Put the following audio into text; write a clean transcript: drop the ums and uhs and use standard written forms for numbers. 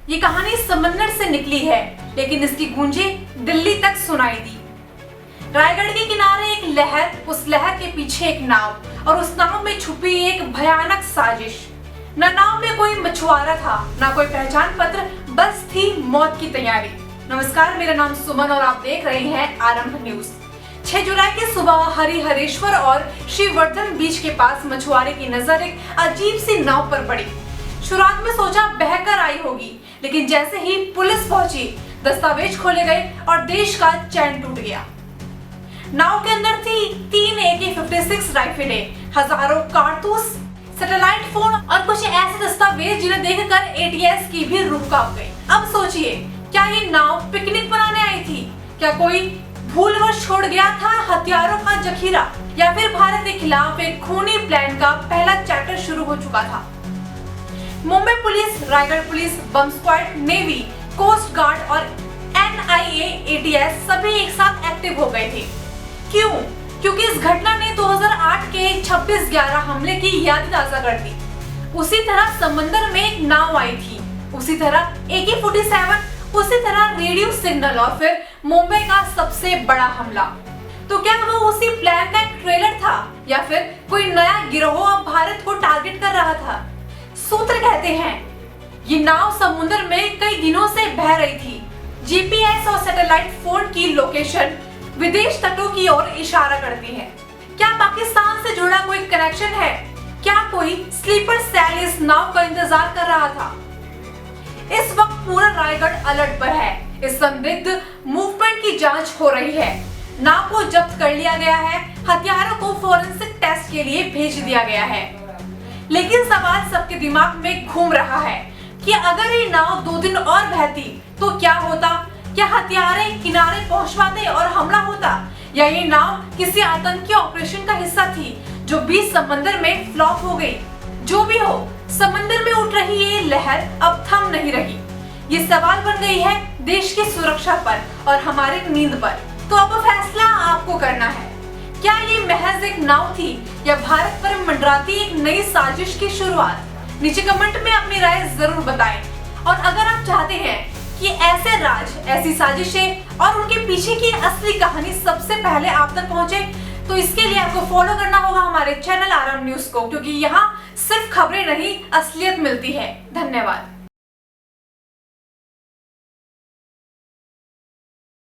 ये कहानी समंदर से निकली है, लेकिन इसकी गूंजें दिल्ली तक सुनाई दी। रायगढ़ के किनारे एक लहर, उस लहर के पीछे एक नाव और उस नाव में छुपी एक भयानक साजिश। न नाव में कोई मछुआरा था, न कोई पहचान पत्र, बस थी मौत की तैयारी। नमस्कार, मेरा नाम सुमन और आप देख रहे हैं आरंभ न्यूज। 6 जुलाई की सुबह हरिहरेश्वर और श्रीवर्धन बीच के पास मछुआरे की नजर एक अजीब सी नाव पर पड़ी। शुरुआत में सोचा बहकर आई होगी, लेकिन जैसे ही पुलिस पहुंची, दस्तावेज खोले गए और देश का चैन टूट गया। नाव के अंदर थी 3 AK-56 राइफलें, हजारों कारतूस, सैटेलाइट फोन और कुछ ऐसे दस्तावेज जिन्हें देखकर ATS की भी रूह कांप गई। अब सोचिए, क्या ये नाव पिकनिक मनाने आई थी? क्या कोई भूलवश छोड़ गया था हथियारों का जखीरा, या फिर भारत के खिलाफ एक खूनी प्लान का पहला चैप्टर शुरू हो चुका था? Mumbai police, Raigarh police, bomb squad, navy, coast guard और NIA, ATS सभी एक साथ एक्टिव हो गए थे। क्यों? क्योंकि इस घटना ने 2008 के 26/11 हमले की याद ताजा कर दी। उसी तरह समंदर में एक नाव आई थी, उसी तरह AK-47, उसी तरह रेडियो सिग्नल और फिर मुंबई का सबसे बड़ा हमला। तो क्या वो उसी प्लान का एक ट्रेलर था, या फिर कोई नया गिरोह अब भारत को टारगेट कर रहा था? सूत्र कहते हैं ये नाव समुद्र में कई दिनों से बह रही थी। GPS और सैटेलाइट फोन की लोकेशन विदेश तटों की ओर इशारा करती है। क्या पाकिस्तान से जुड़ा कोई कनेक्शन है? क्या कोई स्लीपर सेल इस नाव का इंतजार कर रहा था? इस वक्त पूरा रायगढ़ अलर्ट पर है। इस संदिग्ध मूवमेंट की जांच हो रही है। नाव को जब्त कर लिया गया है, हथियारों को फोरेंसिक टेस्ट के लिए भेज दिया गया है। लेकिन सवाल सबके दिमाग में घूम रहा है कि अगर ये नाव 2 दिन और बहती तो क्या होता? क्या हथियारे किनारे पहुंच पाते और हमला होता, या ये नाव किसी आतंकी ऑपरेशन का हिस्सा थी जो बीच समंदर में फ्लॉप हो गई? जो भी हो, समंदर में उठ रही ये लहर अब थम नहीं रही। ये सवाल बन गई है देश की सुरक्षा पर और हमारे नींद पर। तो अब फैसला आपको करना है। क्या ये महज एक नाव थी, या भारत पर मंडराती एक नई साजिश की शुरुआत? नीचे कमेंट में अपनी राय जरूर बताएं। और अगर आप चाहते हैं कि ऐसे राज, ऐसी साजिशें और उनके पीछे की असली कहानी सबसे पहले आप तक पहुंचे, तो इसके लिए आपको फॉलो करना होगा हमारे चैनल आरंभ न्यूज को, क्योंकि यहाँ सिर्फ खबरें नहीं, असलियत मिलती है। धन्यवाद।